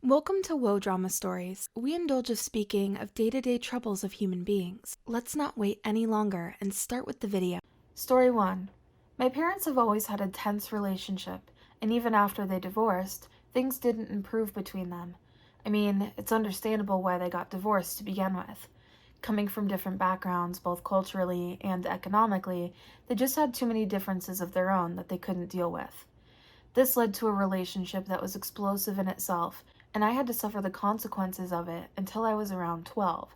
Welcome to Woah Drama Stories. We indulge of speaking of day-to-day troubles of human beings. Let's not wait any longer and start with the video. Story 1. My parents have always had a tense relationship, and even after they divorced, things didn't improve between them. I mean, it's understandable why they got divorced to begin with. Coming from different backgrounds, both culturally and economically, they just had too many differences of their own that they couldn't deal with. This led to a relationship that was explosive in itself, and I had to suffer the consequences of it until I was around 12.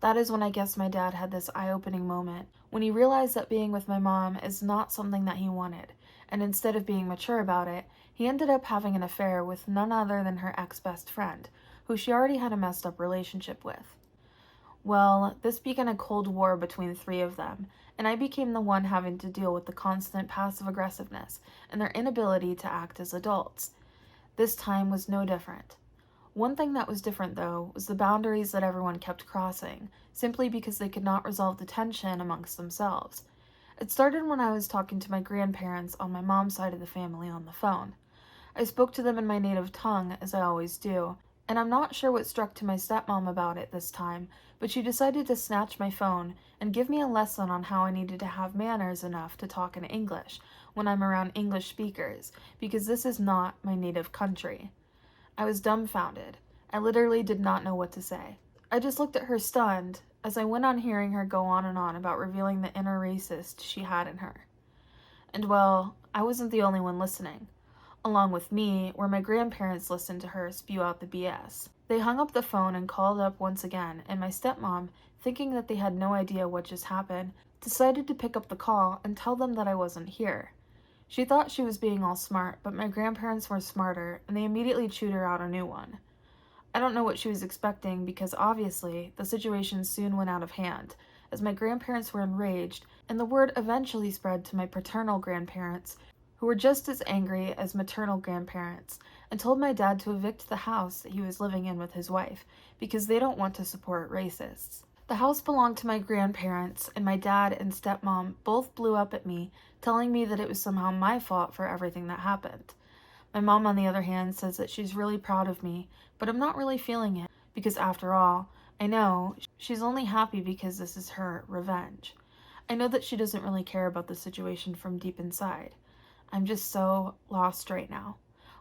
That is when I guess my dad had this eye-opening moment, when he realized that being with my mom is not something that he wanted, and instead of being mature about it, he ended up having an affair with none other than her ex-best friend, who she already had a messed up relationship with. Well, this began a cold war between the three of them, and I became the one having to deal with the constant passive aggressiveness and their inability to act as adults. This time was no different. One thing that was different, though, was the boundaries that everyone kept crossing, simply because they could not resolve the tension amongst themselves. It started when I was talking to my grandparents on my mom's side of the family on the phone. I spoke to them in my native tongue, as I always do, and I'm not sure what struck to my stepmom about it this time, but she decided to snatch my phone and give me a lesson on how I needed to have manners enough to talk in English when I'm around English speakers, because this is not my native country. I was dumbfounded. I literally did not know what to say. I just looked at her stunned as I went on hearing her go on and on about revealing the inner racist she had in her. And well, I wasn't the only one listening. Along with me, where my grandparents listened to her spew out the BS. They hung up the phone and called up once again, and my stepmom, thinking that they had no idea what just happened, decided to pick up the call and tell them that I wasn't here. She thought she was being all smart, but my grandparents were smarter, and they immediately chewed her out a new one. I don't know what she was expecting because obviously the situation soon went out of hand, as my grandparents were enraged, and the word eventually spread to my paternal grandparents, who were just as angry as maternal grandparents, and told my dad to evict the house that he was living in with his wife, because they don't want to support racists. The house belonged to my grandparents, and my dad and stepmom both blew up at me, telling me that it was somehow my fault for everything that happened. My mom, on the other hand, says that she's really proud of me, but I'm not really feeling it, because after all, I know she's only happy because this is her revenge. I know that she doesn't really care about the situation from deep inside. I'm just so lost right now.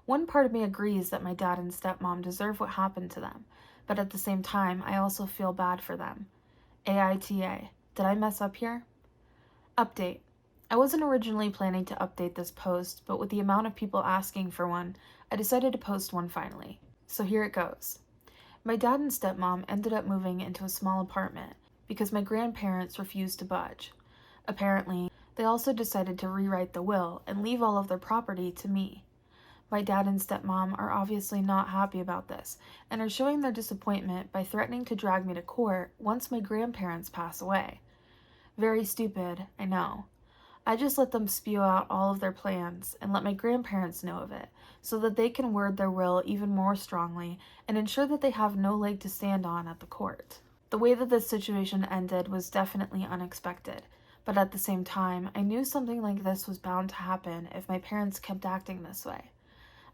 One part of me agrees that my dad and stepmom deserve what happened to them, but at the same time, I also feel bad for them. AITA. Did I mess up here? Update. I wasn't originally planning to update this post, but with the amount of people asking for one, I decided to post one finally. So here it goes. My dad and stepmom ended up moving into a small apartment because my grandparents refused to budge. Apparently, they also decided to rewrite the will and leave all of their property to me. My dad and stepmom are obviously not happy about this and are showing their disappointment by threatening to drag me to court once my grandparents pass away. Very stupid, I know. I just let them spew out all of their plans and let my grandparents know of it so that they can word their will even more strongly and ensure that they have no leg to stand on at the court. The way that this situation ended was definitely unexpected. But at the same time, I knew something like this was bound to happen if my parents kept acting this way.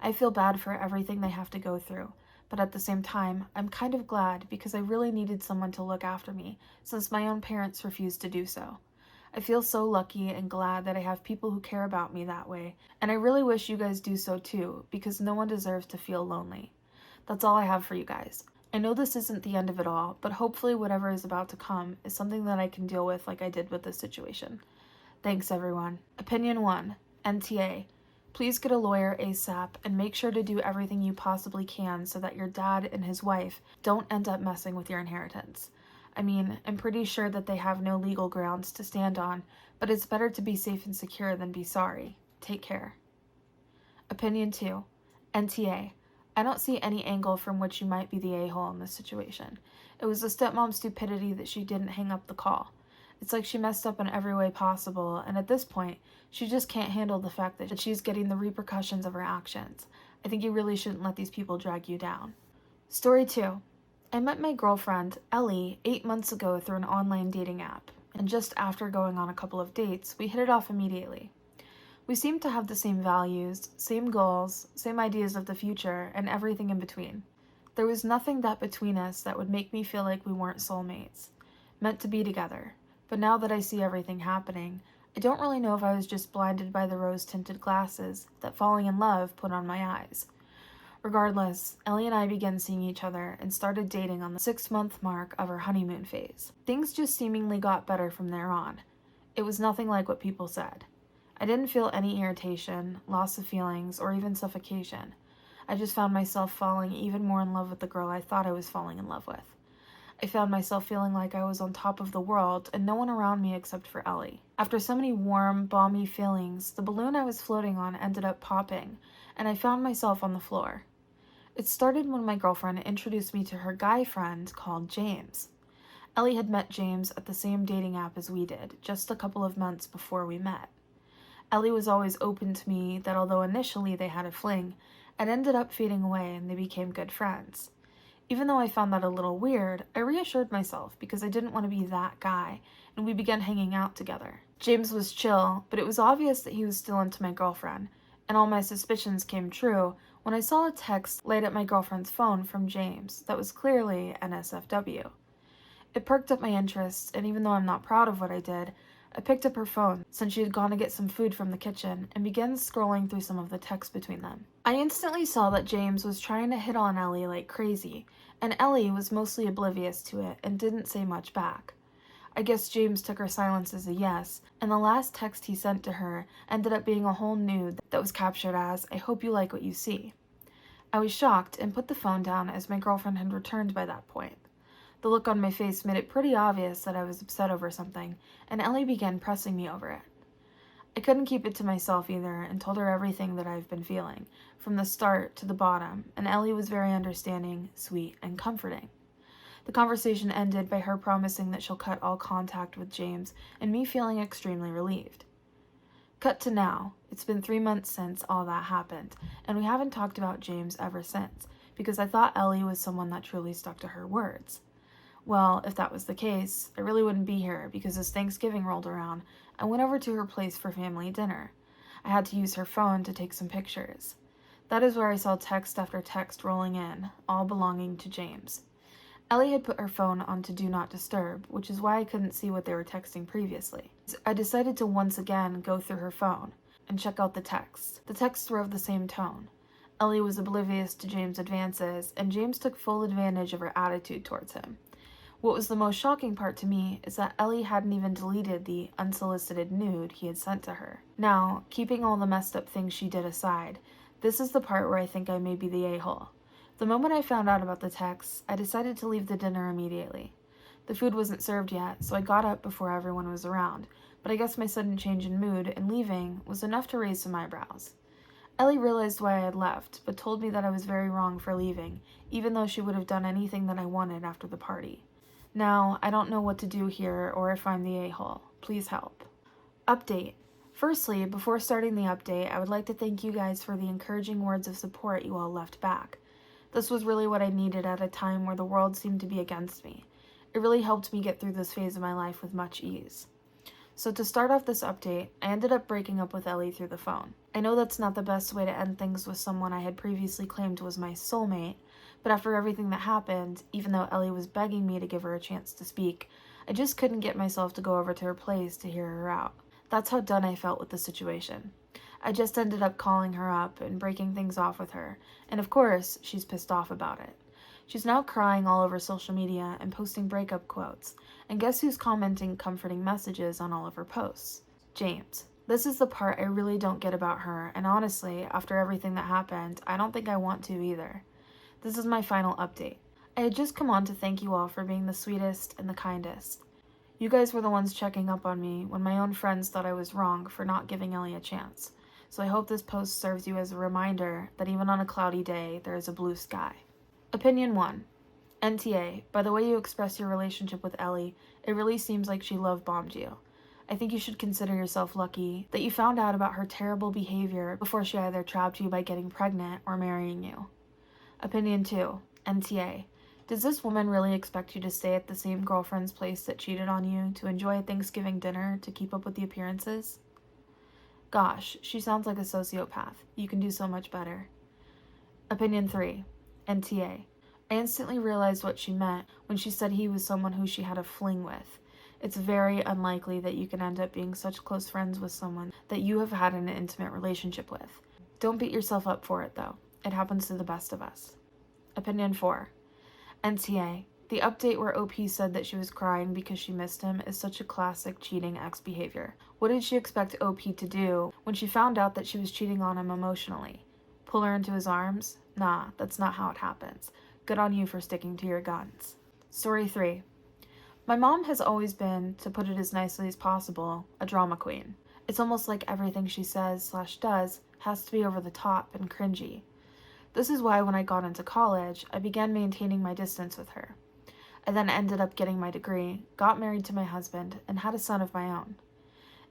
I feel bad for everything they have to go through, but at the same time, I'm kind of glad because I really needed someone to look after me since my own parents refused to do so. I feel so lucky and glad that I have people who care about me that way, and I really wish you guys do so too because no one deserves to feel lonely. That's all I have for you guys. I know this isn't the end of it all, but hopefully whatever is about to come is something that I can deal with like I did with this situation. Thanks, everyone. Opinion 1. NTA. Please get a lawyer ASAP and make sure to do everything you possibly can so that your dad and his wife don't end up messing with your inheritance. I mean, I'm pretty sure that they have no legal grounds to stand on, but it's better to be safe and secure than be sorry. Take care. Opinion 2. NTA. I don't see any angle from which you might be the a-hole in this situation. It was the stepmom's stupidity that she didn't hang up the call. It's like she messed up in every way possible, and at this point, she just can't handle the fact that she's getting the repercussions of her actions. I think you really shouldn't let these people drag you down. Story 2. I met my girlfriend, Ellie, 8 months ago through an online dating app, and just after going on a couple of dates, we hit it off immediately. We seemed to have the same values, same goals, same ideas of the future, and everything in between. There was nothing that between us that would make me feel like we weren't soulmates, meant to be together. But now that I see everything happening, I don't really know if I was just blinded by the rose-tinted glasses that falling in love put on my eyes. Regardless, Ellie and I began seeing each other and started dating on the 6-month mark of our honeymoon phase. Things just seemingly got better from there on. It was nothing like what people said. I didn't feel any irritation, loss of feelings, or even suffocation. I just found myself falling even more in love with the girl I thought I was falling in love with. I found myself feeling like I was on top of the world and no one around me except for Ellie. After so many warm, balmy feelings, the balloon I was floating on ended up popping, and I found myself on the floor. It started when my girlfriend introduced me to her guy friend called James. Ellie had met James at the same dating app as we did, just a couple of months before we met. Ellie was always open to me that although initially they had a fling, it ended up fading away and they became good friends. Even though I found that a little weird, I reassured myself because I didn't want to be that guy, and we began hanging out together. James was chill, but it was obvious that he was still into my girlfriend, and all my suspicions came true when I saw a text laid at my girlfriend's phone from James that was clearly NSFW. It perked up my interest, and even though I'm not proud of what I did, I picked up her phone since she had gone to get some food from the kitchen and began scrolling through some of the texts between them. I instantly saw that James was trying to hit on Ellie like crazy, and Ellie was mostly oblivious to it and didn't say much back. I guess James took her silence as a yes, and the last text he sent to her ended up being a whole nude that was captured as, "I hope you like what you see." I was shocked and put the phone down as my girlfriend had returned by that point. The look on my face made it pretty obvious that I was upset over something, and Ellie began pressing me over it. I couldn't keep it to myself either and told her everything that I've been feeling, from the start to the bottom, and Ellie was very understanding, sweet, and comforting. The conversation ended by her promising that she'll cut all contact with James and me feeling extremely relieved. Cut to now. It's been 3 months since all that happened, and we haven't talked about James ever since, because I thought Ellie was someone that truly stuck to her words. Well, if that was the case, I really wouldn't be here because as Thanksgiving rolled around, I went over to her place for family dinner. I had to use her phone to take some pictures. That is where I saw text after text rolling in, all belonging to James. Ellie had put her phone onto Do Not Disturb, which is why I couldn't see what they were texting previously. I decided to once again go through her phone and check out the texts. The texts were of the same tone. Ellie was oblivious to James' advances, and James took full advantage of her attitude towards him. What was the most shocking part to me is that Ellie hadn't even deleted the unsolicited nude he had sent to her. Now, keeping all the messed up things she did aside, this is the part where I think I may be the a-hole. The moment I found out about the texts, I decided to leave the dinner immediately. The food wasn't served yet, so I got up before everyone was around, but I guess my sudden change in mood and leaving was enough to raise some eyebrows. Ellie realized why I had left, but told me that I was very wrong for leaving, even though she would have done anything that I wanted after the party. Now, I don't know what to do here or if I'm the a-hole. Please help. Update. Firstly, before starting the update, I would like to thank you guys for the encouraging words of support you all left back. This was really what I needed at a time where the world seemed to be against me. It really helped me get through this phase of my life with much ease. So to start off this update, I ended up breaking up with Ellie through the phone. I know that's not the best way to end things with someone I had previously claimed was my soulmate, but after everything that happened, even though Ellie was begging me to give her a chance to speak, I just couldn't get myself to go over to her place to hear her out. That's how done I felt with the situation. I just ended up calling her up and breaking things off with her, and of course, she's pissed off about it. She's now crying all over social media and posting breakup quotes, and guess who's commenting comforting messages on all of her posts? James. This is the part I really don't get about her, and honestly, after everything that happened, I don't think I want to either. This is my final update. I had just come on to thank you all for being the sweetest and the kindest. You guys were the ones checking up on me when my own friends thought I was wrong for not giving Ellie a chance. So I hope this post serves you as a reminder that even on a cloudy day, there is a blue sky. Opinion 1. NTA, by the way you express your relationship with Ellie, it really seems like she love-bombed you. I think you should consider yourself lucky that you found out about her terrible behavior before she either trapped you by getting pregnant or marrying you. Opinion 2. NTA. Does this woman really expect you to stay at the same girlfriend's place that cheated on you to enjoy a Thanksgiving dinner to keep up with the appearances? Gosh, she sounds like a sociopath. You can do so much better. Opinion 3. NTA. I instantly realized what she meant when she said he was someone who she had a fling with. It's very unlikely that you can end up being such close friends with someone that you have had an intimate relationship with. Don't beat yourself up for it, though. It happens to the best of us. Opinion 4. NTA. The update where OP said that she was crying because she missed him is such a classic cheating ex behavior. What did she expect OP to do when she found out that she was cheating on him emotionally? Pull her into his arms? Nah, that's not how it happens. Good on you for sticking to your guns. Story 3. My mom has always been, to put it as nicely as possible, a drama queen. It's almost like everything she says/does has to be over the top and cringy. This is why when I got into college, I began maintaining my distance with her. I then ended up getting my degree, got married to my husband, and had a son of my own.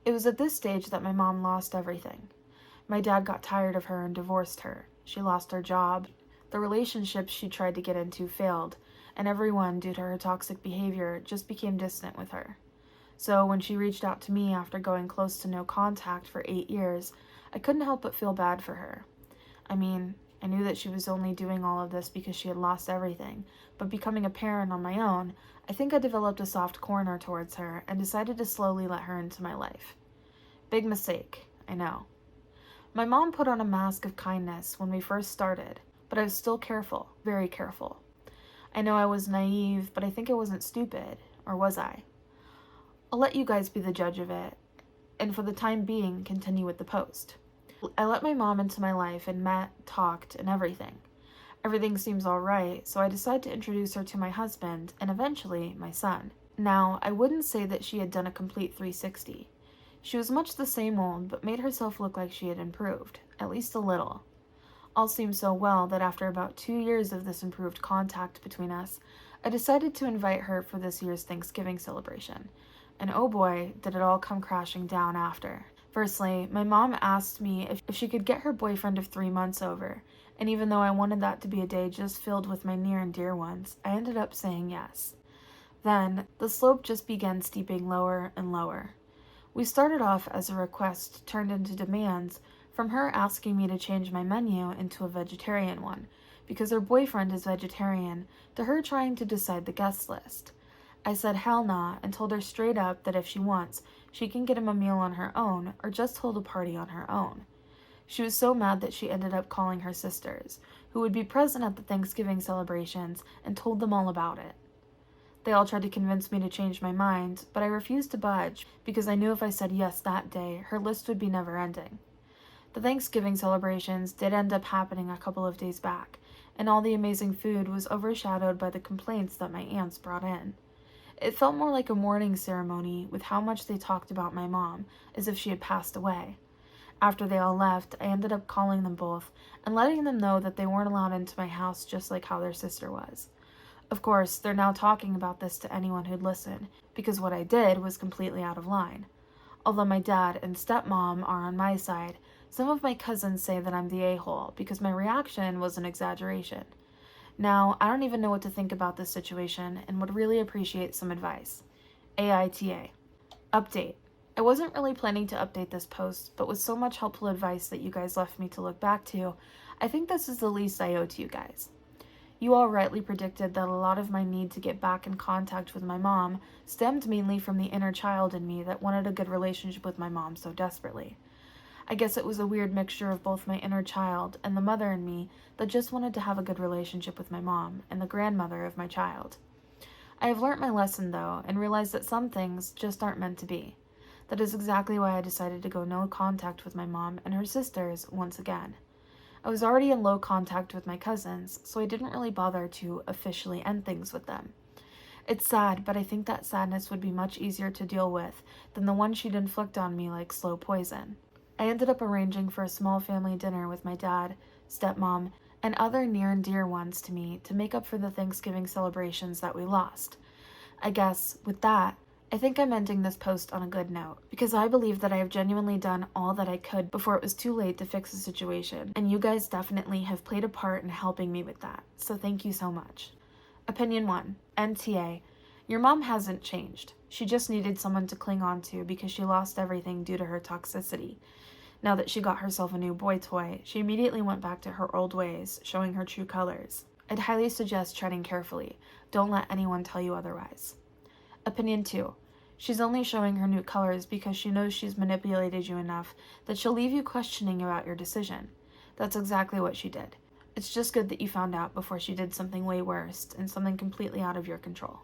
It was at this stage that my mom lost everything. My dad got tired of her and divorced her. She lost her job. The relationships she tried to get into failed, and everyone, due to her toxic behavior, just became distant with her. So when she reached out to me after going close to no contact for 8 years, I couldn't help but feel bad for her. I mean, I knew that she was only doing all of this because she had lost everything, but becoming a parent on my own, I think I developed a soft corner towards her and decided to slowly let her into my life. Big mistake, I know. My mom put on a mask of kindness when we first started, but I was still careful, very careful. I know I was naive, but I think I wasn't stupid, or was I? I'll let you guys be the judge of it, and for the time being, continue with the post. I let my mom into my life and met, talked, and everything. Everything seems alright, so I decide to introduce her to my husband, and eventually, my son. Now, I wouldn't say that she had done a complete 360. She was much the same old, but made herself look like she had improved, at least a little. All seemed so well that after about 2 years of this improved contact between us, I decided to invite her for this year's Thanksgiving celebration. And oh boy, did it all come crashing down after. Firstly, my mom asked me if she could get her boyfriend of 3 months over, and even though I wanted that to be a day just filled with my near and dear ones, I ended up saying yes. Then, the slope just began steeping lower and lower. We started off as a request turned into demands, from her asking me to change my menu into a vegetarian one, because her boyfriend is vegetarian, to her trying to decide the guest list. I said hell nah and told her straight up that if she wants, she can get him a meal on her own or just hold a party on her own. She was so mad that she ended up calling her sisters, who would be present at the Thanksgiving celebrations, and told them all about it. They all tried to convince me to change my mind, but I refused to budge because I knew if I said yes that day, her list would be never ending. The Thanksgiving celebrations did end up happening a couple of days back, and all the amazing food was overshadowed by the complaints that my aunts brought in. It felt more like a mourning ceremony with how much they talked about my mom, as if she had passed away. After they all left, I ended up calling them both and letting them know that they weren't allowed into my house just like how their sister was. Of course, they're now talking about this to anyone who'd listen, because what I did was completely out of line. Although my dad and stepmom are on my side, some of my cousins say that I'm the a-hole because my reaction was an exaggeration. Now, I don't even know what to think about this situation and would really appreciate some advice. AITA. Update. I wasn't really planning to update this post, but with so much helpful advice that you guys left me to look back to, I think this is the least I owe to you guys. You all rightly predicted that a lot of my need to get back in contact with my mom stemmed mainly from the inner child in me that wanted a good relationship with my mom so desperately. I guess it was a weird mixture of both my inner child and the mother in me that just wanted to have a good relationship with my mom and the grandmother of my child. I have learnt my lesson though and realized that some things just aren't meant to be. That is exactly why I decided to go no contact with my mom and her sisters once again. I was already in low contact with my cousins, so I didn't really bother to officially end things with them. It's sad, but I think that sadness would be much easier to deal with than the one she'd inflict on me like slow poison. I ended up arranging for a small family dinner with my dad, stepmom, and other near and dear ones to me to make up for the Thanksgiving celebrations that we lost. I guess, with that, I think I'm ending this post on a good note, because I believe that I have genuinely done all that I could before it was too late to fix the situation, and you guys definitely have played a part in helping me with that, so thank you so much. Opinion 1. NTA. Your mom hasn't changed. She just needed someone to cling on to because she lost everything due to her toxicity. Now that she got herself a new boy toy, she immediately went back to her old ways, showing her true colors. I'd highly suggest treading carefully. Don't let anyone tell you otherwise. Opinion 2. She's only showing her new colors because she knows she's manipulated you enough that she'll leave you questioning about your decision. That's exactly what she did. It's just good that you found out before she did something way worse and something completely out of your control.